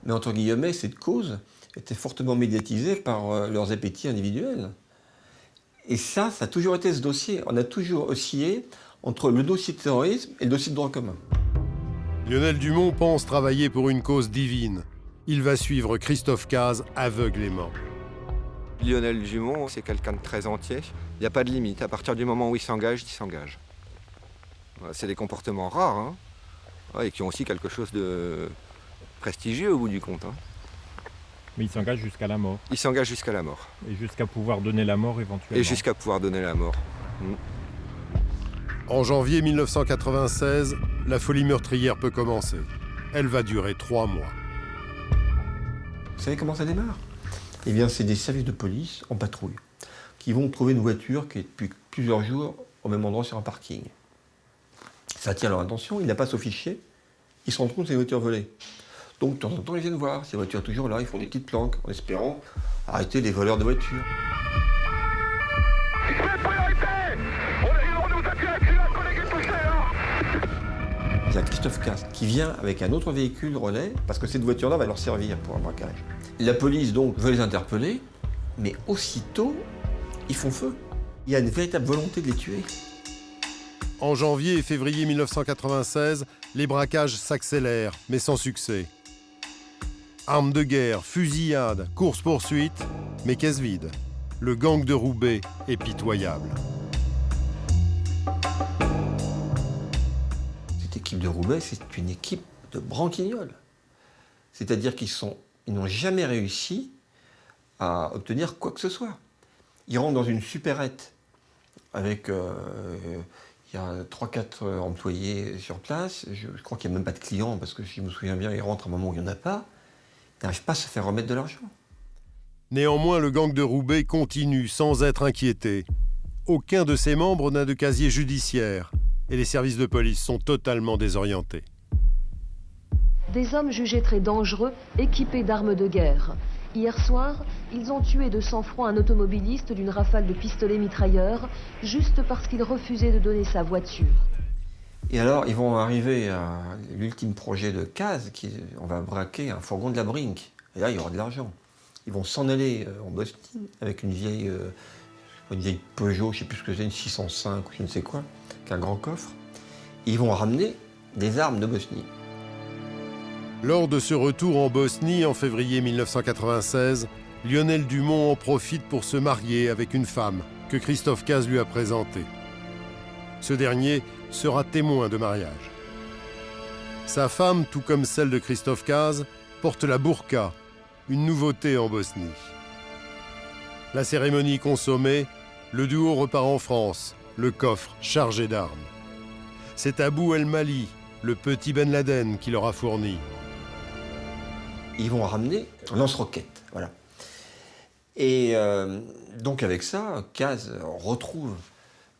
mais entre guillemets, cette cause était fortement médiatisée par leurs appétits individuels. Et ça a toujours été ce dossier. On a toujours oscillé entre le dossier de terrorisme et le dossier de droit commun. Lionel Dumont pense travailler pour une cause divine. Il va suivre Christophe Cazes aveuglément. Lionel Dumont, c'est quelqu'un de très entier. Il n'y a pas de limite. À partir du moment où il s'engage, il s'engage. C'est des comportements rares, hein, et qui ont aussi quelque chose de prestigieux au bout du compte. Hein. Mais il s'engage jusqu'à la mort. Il s'engage jusqu'à la mort. Et jusqu'à pouvoir donner la mort éventuellement. Et jusqu'à pouvoir donner la mort. En janvier 1996, la folie meurtrière peut commencer. Elle va durer 3 mois. Vous savez comment ça démarre? Eh bien, c'est des services de police en patrouille qui vont trouver une voiture qui est depuis plusieurs jours au même endroit sur un parking. Ça attire leur attention, ils n'a pas à s'afficher, ils se rendent compte que c'est une voiture volée. Donc, de temps en temps, ils viennent voir. Ces voitures toujours là, ils font des petites planques en espérant arrêter les voleurs de voitures. Il y a Christophe Cazes qui vient avec un autre véhicule relais parce que cette voiture-là va leur servir pour un braquage. La police donc veut les interpeller, mais aussitôt, ils font feu. Il y a une véritable volonté de les tuer. En janvier et février 1996, les braquages s'accélèrent, mais sans succès. Armes de guerre, fusillades, courses-poursuites, mais caisse vide. Le gang de Roubaix est pitoyable. Cette équipe de Roubaix, c'est une équipe de branquignoles. C'est-à-dire qu'ils n'ont jamais réussi à obtenir quoi que ce soit. Ils rentrent dans une supérette avec... il y a 3-4 employés sur place. Je crois qu'il n'y a même pas de clients parce que si je me souviens bien, ils rentrent à un moment où il n'y en a pas. Ils n'arrivent pas à se faire remettre de l'argent. Néanmoins, le gang de Roubaix continue sans être inquiété. Aucun de ses membres n'a de casier judiciaire et les services de police sont totalement désorientés. Des hommes jugés très dangereux, équipés d'armes de guerre. Hier soir, ils ont tué de sang-froid un automobiliste d'une rafale de pistolets mitrailleurs, juste parce qu'il refusait de donner sa voiture. Et alors, ils vont arriver à l'ultime projet de Kaz, on va braquer un fourgon de la Brink. Et là, il y aura de l'argent. Ils vont s'en aller en Bosnie avec une vieille Peugeot, je ne sais plus ce que c'est, une 605 ou je ne sais quoi, avec un grand coffre. Et ils vont ramener des armes de Bosnie. Lors de ce retour en Bosnie en février 1996, Lionel Dumont en profite pour se marier avec une femme que Christophe Kaz lui a présentée. Ce dernier sera témoin de mariage. Sa femme, tout comme celle de Christophe Kaz, porte la burqa, une nouveauté en Bosnie. La cérémonie consommée, le duo repart en France, le coffre chargé d'armes. C'est Abou El Mali, le petit Ben Laden, qui leur a fourni. Ils vont ramener un lance-roquettes, voilà. Et donc avec ça, Kaz retrouve,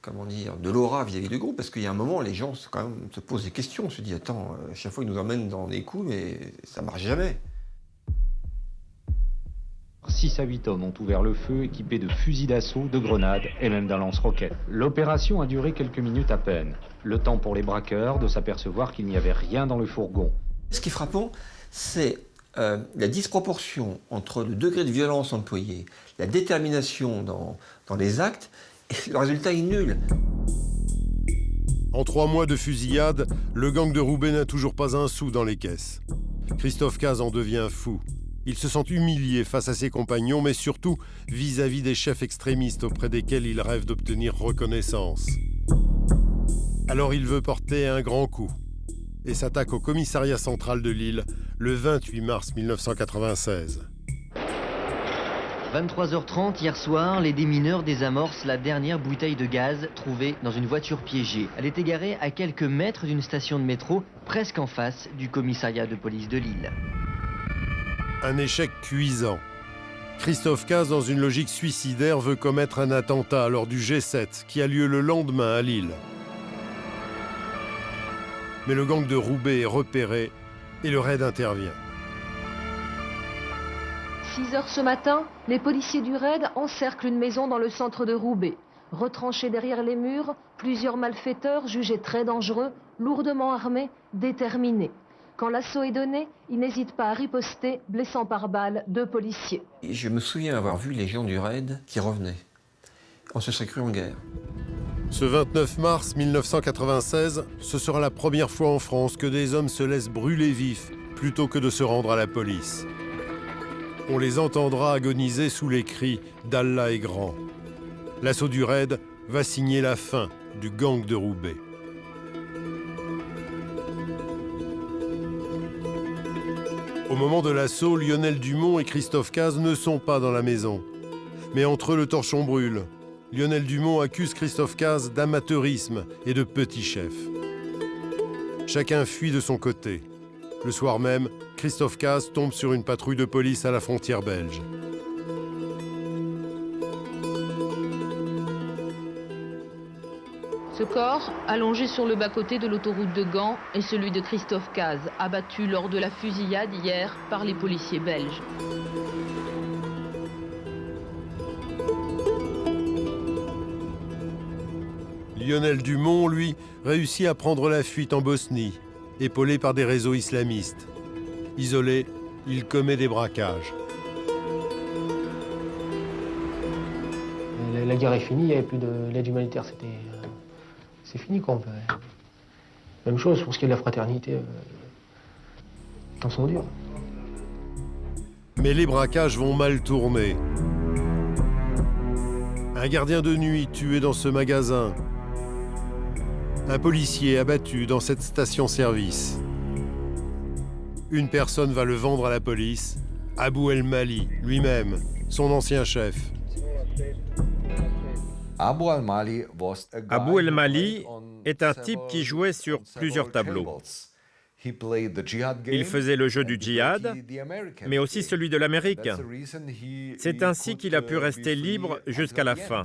comment dire, de l'aura vis-à-vis du groupe, parce qu'il y a un moment, les gens quand même se posent des questions, on se dit, attends, chaque fois ils nous emmènent dans des coups, mais ça marche jamais. 6 à 8 hommes ont ouvert le feu, équipés de fusils d'assaut, de grenades et même d'un lance-roquettes. L'opération a duré quelques minutes à peine. Le temps pour les braqueurs de s'apercevoir qu'il n'y avait rien dans le fourgon. Ce qui est frappant, c'est la disproportion entre le degré de violence employé, la détermination dans les actes, et le résultat est nul. En 3 mois de fusillade, le gang de Roubaix n'a toujours pas un sou dans les caisses. Christophe Kaz en devient fou. Il se sent humilié face à ses compagnons, mais surtout vis-à-vis des chefs extrémistes auprès desquels il rêve d'obtenir reconnaissance. Alors il veut porter un grand coup et s'attaque au commissariat central de Lille le 28 mars 1996. 23h30 hier soir, les démineurs désamorcent la dernière bouteille de gaz trouvée dans une voiture piégée. Elle est égarée à quelques mètres d'une station de métro, presque en face du commissariat de police de Lille. Un échec cuisant. Christophe Kaz, dans une logique suicidaire, veut commettre un attentat lors du G7 qui a lieu le lendemain à Lille. Mais le gang de Roubaix est repéré et le raid intervient. 6h ce matin, les policiers du raid encerclent une maison dans le centre de Roubaix. Retranchés derrière les murs, plusieurs malfaiteurs jugés très dangereux, lourdement armés, déterminés. Quand l'assaut est donné, ils n'hésitent pas à riposter, blessant par balle 2 policiers. Et je me souviens avoir vu les gens du raid qui revenaient. On se serait cru en guerre. Ce 29 mars 1996, ce sera la première fois en France que des hommes se laissent brûler vifs plutôt que de se rendre à la police. On les entendra agoniser sous les cris d'Allah est grand. L'assaut du raid va signer la fin du gang de Roubaix. Au moment de l'assaut, Lionel Dumont et Christophe Kaz ne sont pas dans la maison. Mais entre eux, le torchon brûle. Lionel Dumont accuse Christophe Kaz d'amateurisme et de petit chef. Chacun fuit de son côté. Le soir même, Christophe Kaz tombe sur une patrouille de police à la frontière belge. Ce corps, allongé sur le bas-côté de l'autoroute de Gand, est celui de Christophe Kaz, abattu lors de la fusillade hier par les policiers belges. Lionel Dumont, lui, réussit à prendre la fuite en Bosnie, épaulé par des réseaux islamistes. Isolé, il commet des braquages. La guerre est finie, il n'y avait plus de l'aide humanitaire, c'est fini quoi. Même chose pour ce qui est de la fraternité, les temps sont durs. Mais les braquages vont mal tourner. Un gardien de nuit tué dans ce magasin. Un policier abattu dans cette station-service. Une personne va le vendre à la police, Abou El Mali, lui-même, son ancien chef. Abou El Mali est un type qui jouait sur plusieurs tableaux. Il faisait le jeu du djihad, mais aussi celui de l'américain. C'est ainsi qu'il a pu rester libre jusqu'à la fin.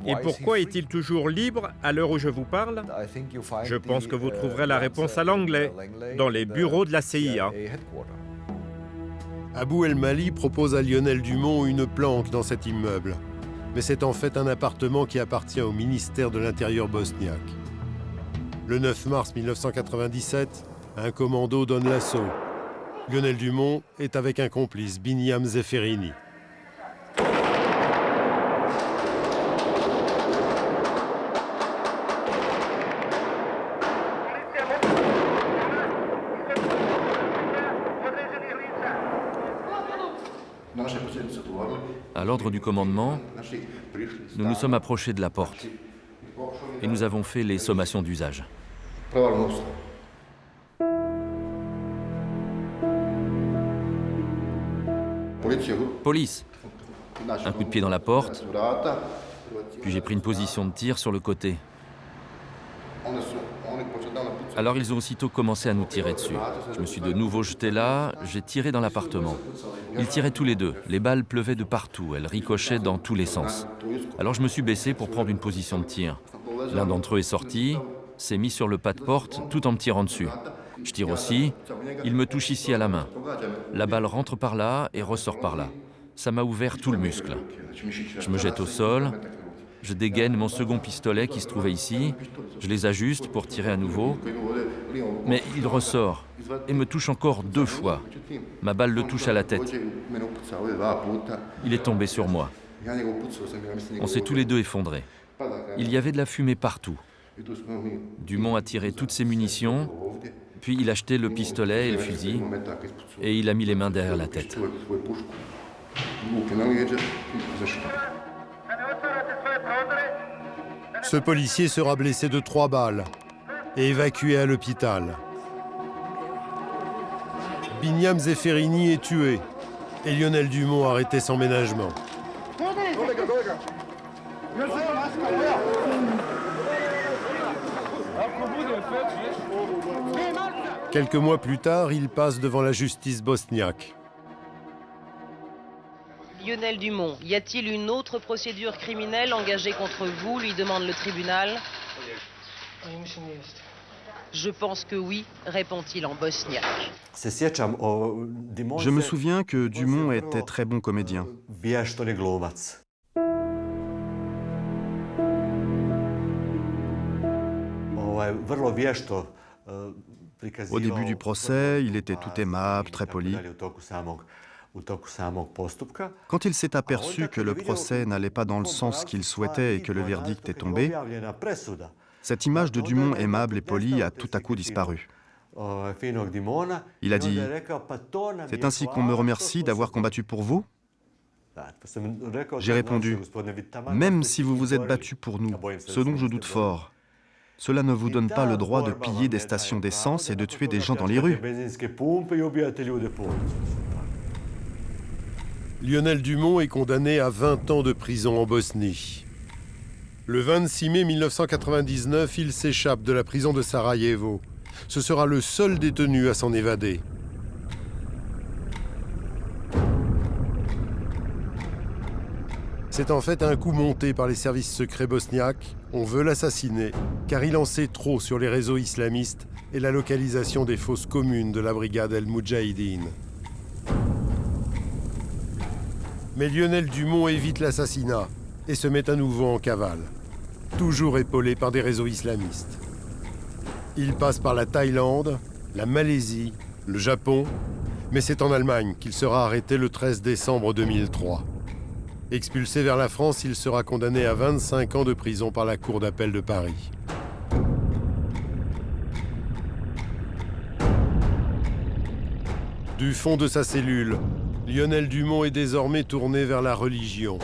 Et pourquoi est-il toujours libre à l'heure où je vous parle? Je pense que vous trouverez la réponse à l'anglais, dans les bureaux de la CIA. Abou El Mali propose à Lionel Dumont une planque dans cet immeuble. Mais c'est en fait un appartement qui appartient au ministère de l'Intérieur bosniaque. Le 9 mars 1997, un commando donne l'assaut. Lionel Dumont est avec un complice, Binyam Zeferini. À l'ordre du commandement, nous nous sommes approchés de la porte et nous avons fait les sommations d'usage. Police! Un coup de pied dans la porte, puis j'ai pris une position de tir sur le côté. Alors ils ont aussitôt commencé à nous tirer dessus. Je me suis de nouveau jeté là, j'ai tiré dans l'appartement. Ils tiraient tous les deux, les balles pleuvaient de partout, elles ricochaient dans tous les sens. Alors je me suis baissé pour prendre une position de tir. L'un d'entre eux est sorti, s'est mis sur le pas de porte tout en me tirant dessus. Je tire aussi, il me touche ici à la main. La balle rentre par là et ressort par là. Ça m'a ouvert tout le muscle. Je me jette au sol, je dégaine mon second pistolet qui se trouvait ici, je les ajuste pour tirer à nouveau, mais il ressort et me touche encore 2 fois. Ma balle le touche à la tête. Il est tombé sur moi. On s'est tous les deux effondrés. Il y avait de la fumée partout. Dumont a tiré toutes ses munitions, puis il a jeté le pistolet et le fusil, et il a mis les mains derrière la tête. Ce policier sera blessé de 3 balles et évacué à l'hôpital. Binyam Zeferini est tué et Lionel Dumont arrêté sans ménagement. Quelques mois plus tard, il passe devant la justice bosniaque. Lionel Dumont, y a-t-il une autre procédure criminelle engagée contre vous, lui demande le tribunal. Je pense que oui, répond-il en bosniaque. Je me souviens que Dumont était très bon comédien. Au début du procès, il était tout aimable, très poli. Quand il s'est aperçu que le procès n'allait pas dans le sens qu'il souhaitait et que le verdict est tombé, cette image de Dumont aimable et poli a tout à coup disparu. Il a dit « C'est ainsi qu'on me remercie d'avoir combattu pour vous ?» J'ai répondu « Même si vous vous êtes battu pour nous, ce dont je doute fort, cela ne vous donne pas le droit de piller des stations d'essence et de tuer des gens dans les rues. » Lionel Dumont est condamné à 20 ans de prison en Bosnie. Le 26 mai 1999, il s'échappe de la prison de Sarajevo. Ce sera le seul détenu à s'en évader. C'est en fait un coup monté par les services secrets bosniaques. On veut l'assassiner, car il en sait trop sur les réseaux islamistes et la localisation des fosses communes de la brigade El Moudjahidine. Mais Lionel Dumont évite l'assassinat et se met à nouveau en cavale, toujours épaulé par des réseaux islamistes. Il passe par la Thaïlande, la Malaisie, le Japon, mais c'est en Allemagne qu'il sera arrêté le 13 décembre 2003. Expulsé vers la France, il sera condamné à 25 ans de prison par la Cour d'appel de Paris. Du fond de sa cellule, Lionel Dumont est désormais tourné vers la religion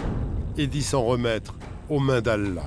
et dit s'en remettre aux mains d'Allah.